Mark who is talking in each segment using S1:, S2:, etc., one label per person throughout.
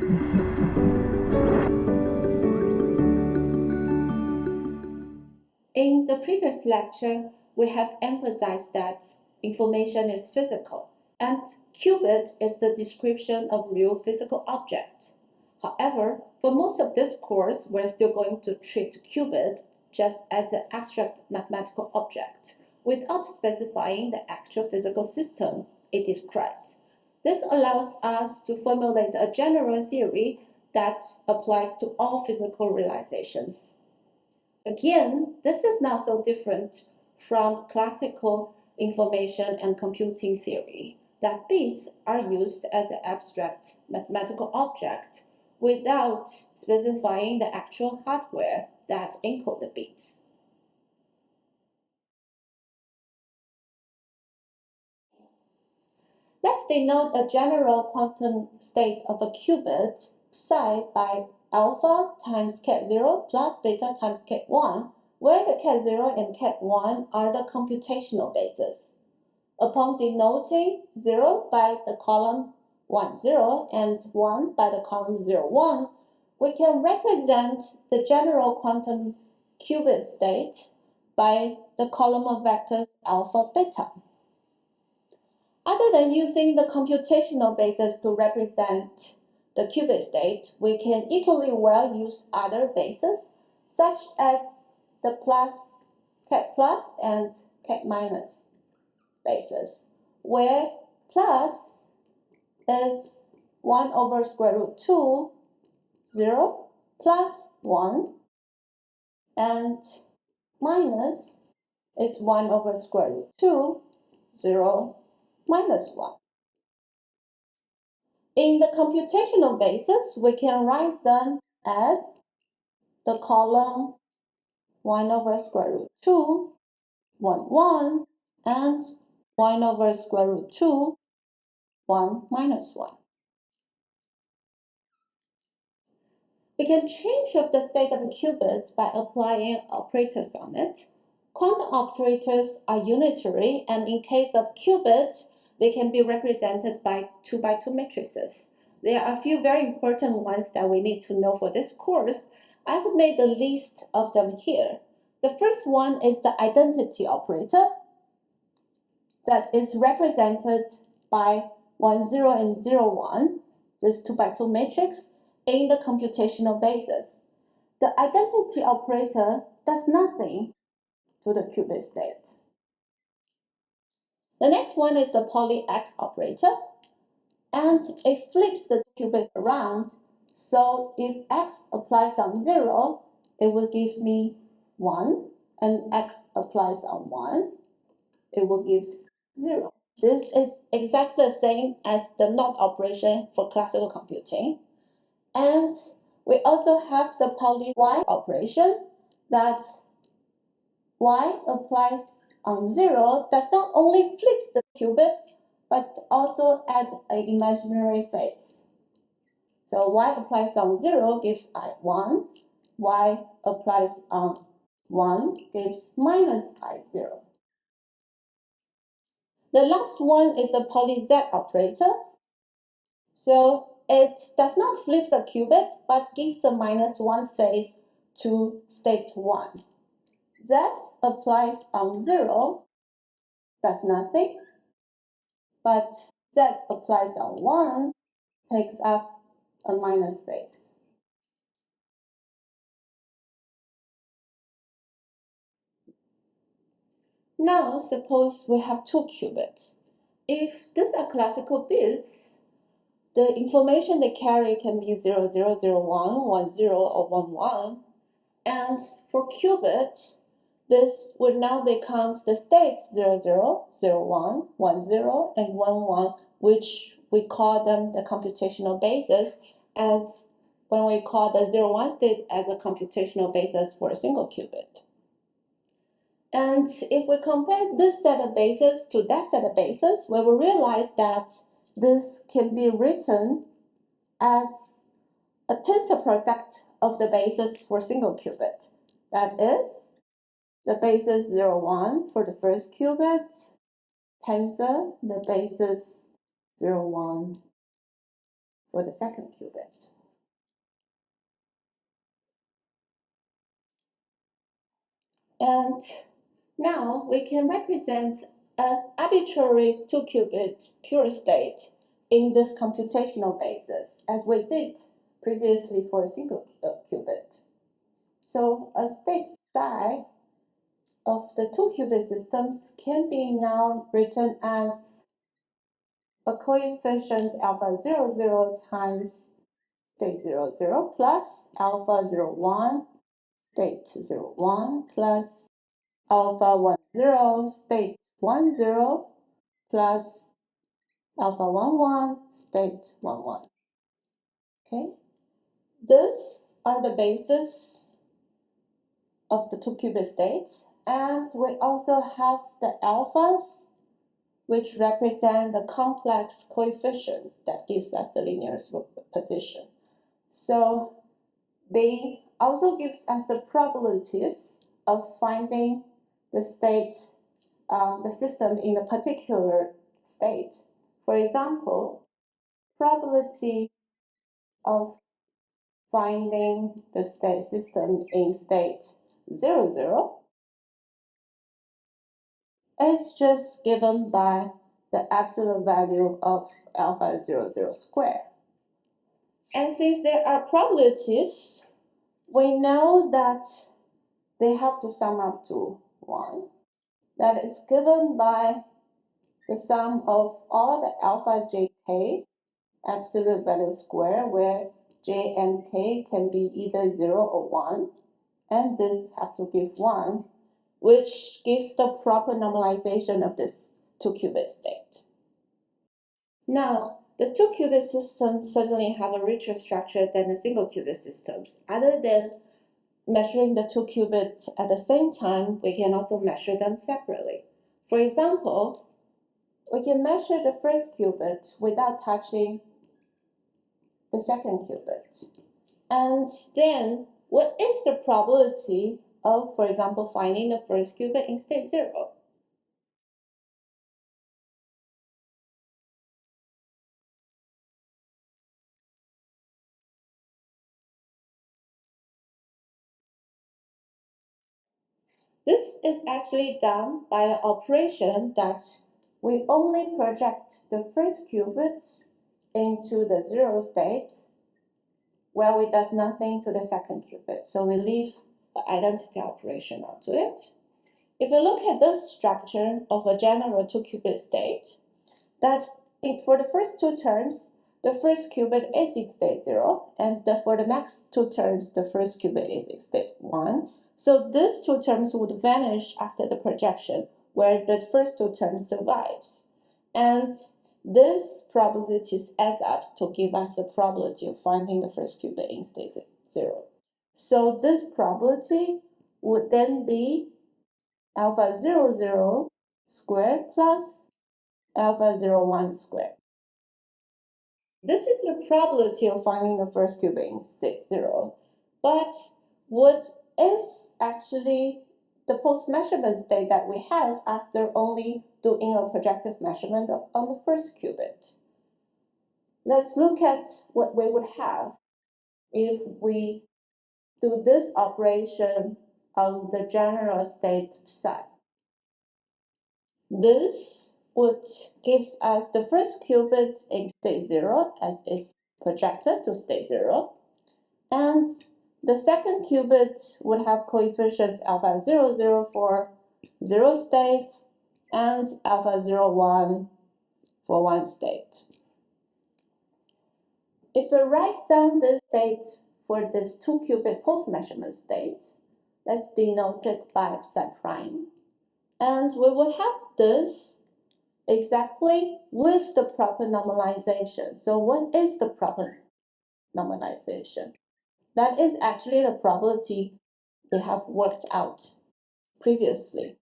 S1: In the previous lecture, we have emphasized that information is physical, and qubit is the description of real physical objects. However, for most of this course, we're still going to treat qubit just as an abstract mathematical object, without specifying the actual physical system it describes. This allows us to formulate a general theory that applies to all physical realizations. Again, this is not so different from classical information and computing theory, that bits are used as an abstract mathematical object without specifying the actual hardware that encode the bits. Let's denote a general quantum state of a qubit psi by alpha times ket0 plus beta times ket1, where the ket0 and ket1 are the computational basis. Upon denoting 0 by the column 1, 0 and 1 by the column 0, 1, we can represent the general quantum qubit state by the column of vectors alpha, beta. Other than using the computational basis to represent the qubit state, we can equally well use other bases, such as the ket plus and ket minus basis, where plus is 1 over square root 2, 0, plus 1, and minus is 1 over square root 2, 0, minus 1. In the computational basis, we can write them as the column 1 over square root 2, 1, 1, and 1 over square root 2, 1 minus 1. We can change of the state of a qubit by applying operators on it. Quantum operators are unitary, and in case of qubit, they can be represented by 2 by 2 matrices. There are a few very important ones that we need to know for this course. I've made a list of them here. The first one is the identity operator that is represented by 1, 0, and 0, 1, this 2 by 2 matrix, in the computational basis. The identity operator does nothing to the qubit state. The next one is the poly X operator, and it flips the qubits around. So if X applies on 0, it will give me 1, and X applies on 1, it will give 0. This is exactly the same as the NOT operation for classical computing. And we also have the poly Y operation, that Y applies on 0 does not only flip the qubit, but also add an imaginary phase. So Y applies on 0 gives I1, Y applies on 1 gives minus I0. The last one is the poly Z operator. So it does not flip the qubit, but gives a minus 1 phase to state 1. Z applies on 0, does nothing, but Z applies on 1, takes up a minus phase. Now, suppose we have 2 qubits. If these are classical bits, the information they carry can be 0, 0, 0, 1, 1, 0, or 1, 1. And for qubit, this would now become the state 0, 0, 0, 1, 1, 0, and 1, 1, which we call them the computational basis, as when we call the 0, 1 state as a computational basis for a single qubit. And if we compare this set of bases to that set of bases, we will realize that this can be written as a tensor product of the bases for single qubit. That is, the basis 0, 1 for the first qubit, tensor the basis 0, 1 for the second qubit. And now we can represent an arbitrary 2-qubit pure state in this computational basis, as we did previously for a single qubit. So a state psi of the 2-qubit systems can be now written as a coefficient alpha 00 times state 00 plus alpha 01 state 01 plus alpha 10 state 10 plus alpha 11 state 11. Okay, these are the basis of the 2-qubit states, and we also have the alphas, which represent the complex coefficients that gives us the linear superposition. So they also gives us the probabilities of finding the state, the system in a particular state. For example, probability of finding the state system in state 00 is just given by the absolute value of alpha 00 squared. And since there are probabilities, we know that they have to sum up to 1. That is given by the sum of all the alpha jk absolute value square, where j and k can be either 0 or 1, and this have to give 1, which gives the proper normalization of this 2-qubit state. Now, the 2-qubit systems certainly have a richer structure than the single qubit systems. Other than measuring the 2 qubits at the same time, we can also measure them separately. For example, we can measure the first qubit without touching the second qubit. And then, what is the probability of, for example, finding the first qubit in state 0? This is actually done by an operation that we only project the first qubit into the 0 state, while it does nothing to the second qubit. So we leave the identity operation onto it. If we look at this structure of a general 2-qubit state, that for the first 2 terms, the first qubit is in state 0, and for the next 2 terms, the first qubit is in state 1. So these 2 terms would vanish after the projection, where the first 2 terms survives. And this probabilities adds up to give us the probability of finding the first qubit in state 0. So this probability would then be alpha 00 squared plus alpha 01 squared. This is the probability of finding the first qubit in state 0. But what is actually the post-measurement state that we have after only doing a projective measurement on the first qubit? Let's look at what we would have if we do this operation on the general state psi. This would give us the first qubit in state 0 as is projected to state 0, and the second qubit would have coefficients alpha 00 for 0 state and alpha 01 for 1 state. If we write down this state for this 2-qubit post-measurement state, let's denote it by psi prime. And we would have this exactly with the proper normalization. So what is the proper normalization? That is actually the probability we have worked out previously.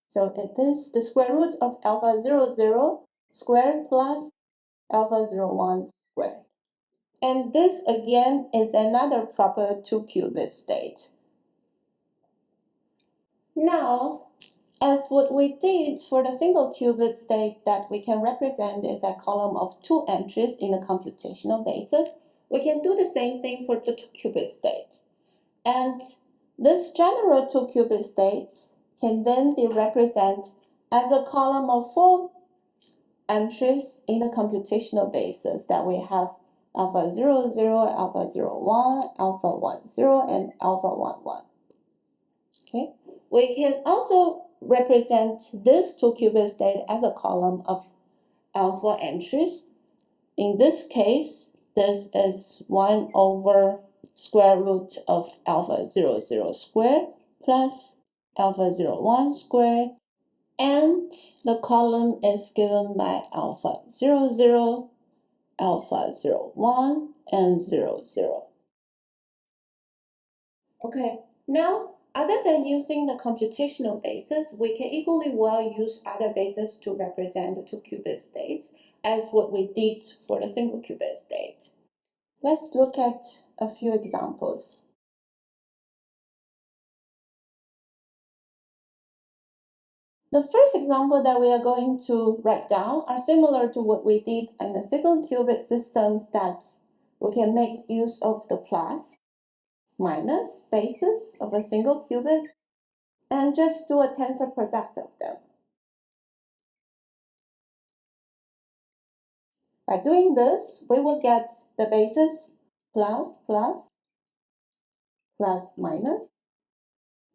S1: So it is the square root of alpha 00 squared plus alpha 01 squared. And this again is another proper 2-qubit state. Now, As what we did for the single qubit state that we can represent as a column of 2 entries in a computational basis, we can do the same thing for the 2-qubit state. And this general 2-qubit state can then be represented as a column of 4 entries in the computational basis that we have alpha 00, alpha 01, alpha 10, and alpha 11. Okay, we can also represent this 2-qubit state as a column of alpha entries. In this case, this is 1 over square root of alpha 00 squared plus alpha 01 squared, and the column is given by alpha 00, alpha 01, and 00. Okay, now other than using the computational basis, we can equally well use other bases to represent the 2-qubit states, as what we did for the single qubit state. Let's look at a few examples. The first example that we are going to write down are similar to what we did in the single qubit systems, that we can make use of the plus, minus basis of a single qubit and just do a tensor product of them. By doing this, we will get the basis plus, plus, plus, minus,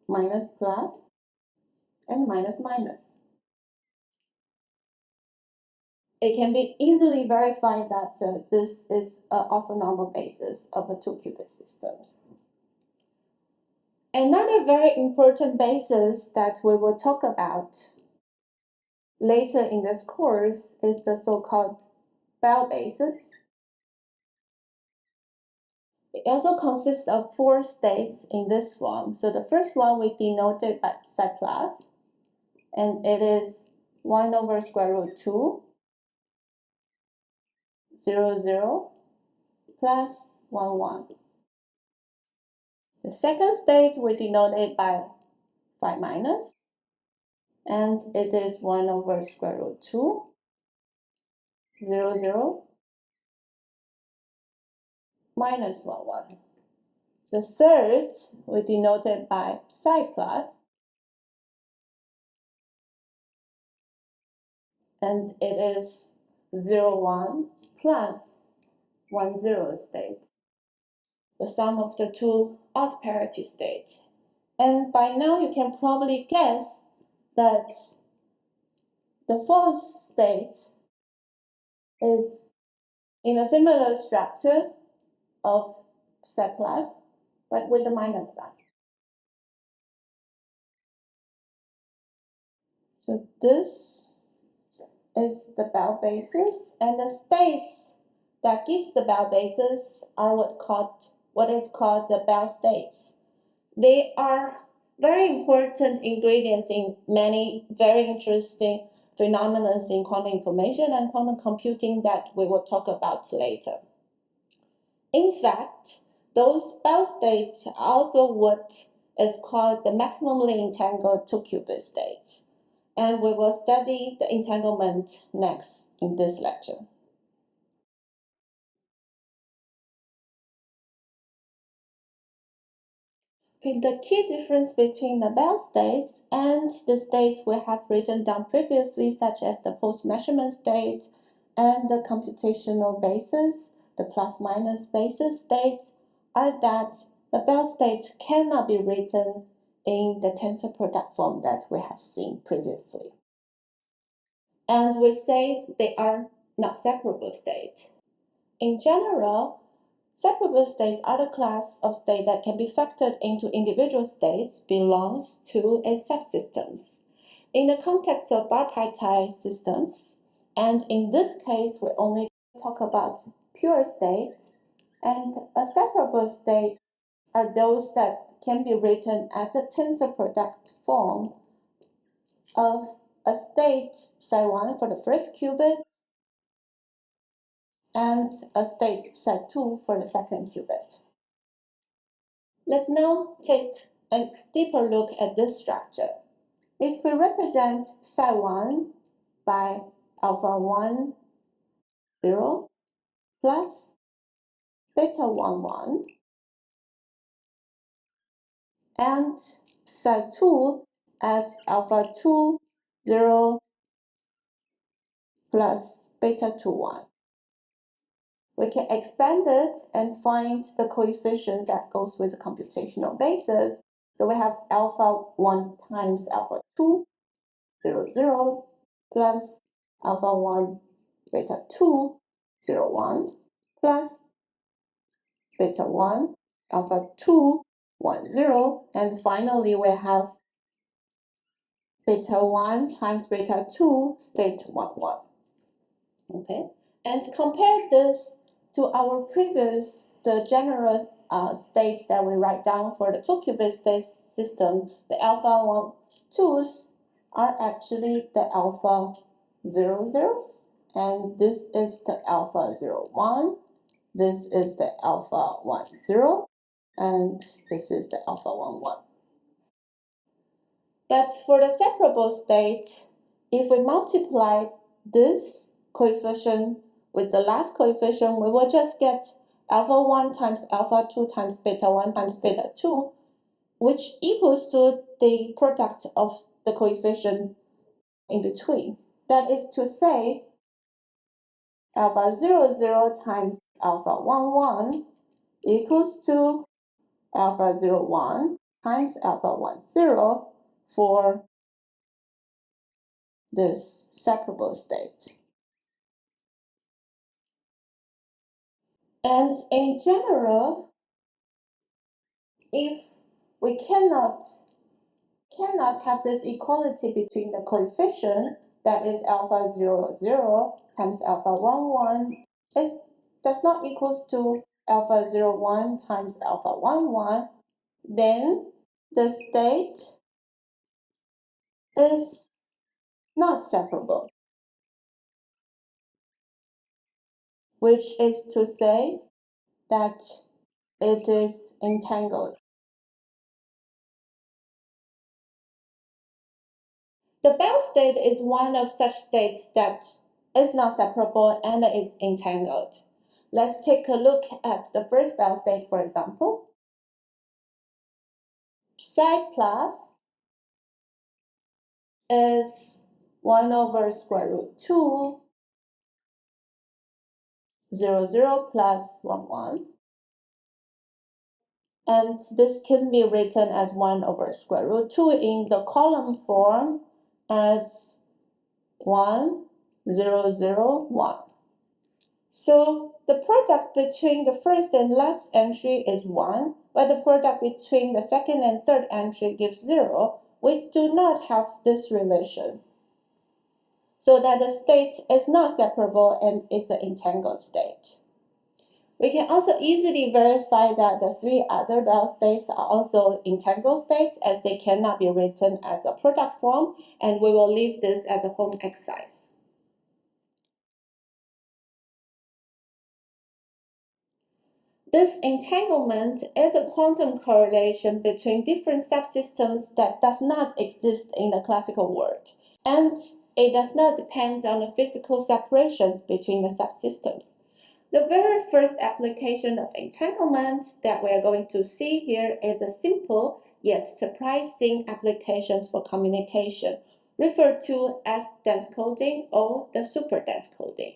S1: minus, plus, and minus, minus. It can be easily verified that this is an orthonormal basis of a 2-qubit systems. Another very important basis that we will talk about later in this course is the so-called Bell basis. It also consists of 4 states in this form. So the first one we denoted by psi plus, and it is 1 over square root 2, 0, 0, plus 1, 1. The second state we denoted by phi minus, and it is 1 over square root 2, 0, 0, minus 1, 1. The third we denoted by psi plus, and it is 0, 1 plus 1, 0 state, the sum of the 2 odd parity states. And by now you can probably guess that the fourth state is in a similar structure of psi plus, but with the minus sign. So this is the Bell basis, and the states that gives the Bell basis are what is called the Bell states. They are very important ingredients in many very interesting phenomena in quantum information and quantum computing that we will talk about later. In fact, those Bell states are also what is called the maximally entangled 2-qubit states. And we will study the entanglement next in this lecture. Okay, the key difference between the Bell states and the states we have written down previously, such as the post-measurement state and the computational basis, the plus-minus basis states, are that the Bell states cannot be written in the tensor product form that we have seen previously. And we say they are not separable states. In general, separable states are the class of states that can be factored into individual states belongs to a subsystems. In the context of bipartite systems, and in this case we only talk about pure states, and a separable state are those that can be written as a tensor product form of a state psi 1 for the first qubit and a state psi 2 for the second qubit. Let's now take a deeper look at this structure. If we represent psi 1 by alpha 1, 0 plus beta 1, 1, and psi 2 as alpha 2, 0 plus beta 2, 1. We can expand it and find the coefficient that goes with the computational basis. So we have alpha 1 times alpha 2, 0, 0, plus alpha 1, beta 2, 0, 1, plus beta 1, alpha 2, 1, 0, and finally we have beta 1 times beta 2, state 1, 1. Okay, and compare this to our previous, the general state that we write down for the two-qubit state system. The alpha 1, 2s are actually the alpha 0, 0s, and this is the alpha 0, 1, this is the alpha 1, 0, and this is the alpha 1, 1. But for the separable state, if we multiply this coefficient with the last coefficient, we will just get alpha 1 times alpha 2 times beta 1 times beta 2, which equals to the product of the coefficient in between. That is to say, alpha 0, 0 times alpha 1, 1 equals to alpha 0, 1 times alpha 1, 0 for this separable state. And in general, if we cannot have this equality between the coefficient, that is alpha 0, 0 times alpha 1, 1, does not equals to alpha 0, 1 times alpha 1, 1, then the state is not separable, which is to say that it is entangled. The Bell state is one of such states that is not separable and is entangled. Let's take a look at the first Bell state, for example. Psi plus is 1 over square root 2, 0, 0 plus 1, 1. And this can be written as 1 over square root 2 in the column form as 1, 0, 0, 1. So the product between the first and last entry is 1, but the product between the second and third entry gives 0. We do not have this relation. So that the state is not separable and is an entangled state. We can also easily verify that the three other Bell states are also entangled states, as they cannot be written as a product form, and we will leave this as a home exercise. This entanglement is a quantum correlation between different subsystems that does not exist in the classical world, and it does not depend on the physical separations between the subsystems. The very first application of entanglement that we are going to see here is a simple yet surprising applications for communication, referred to as dense coding or the super dense coding.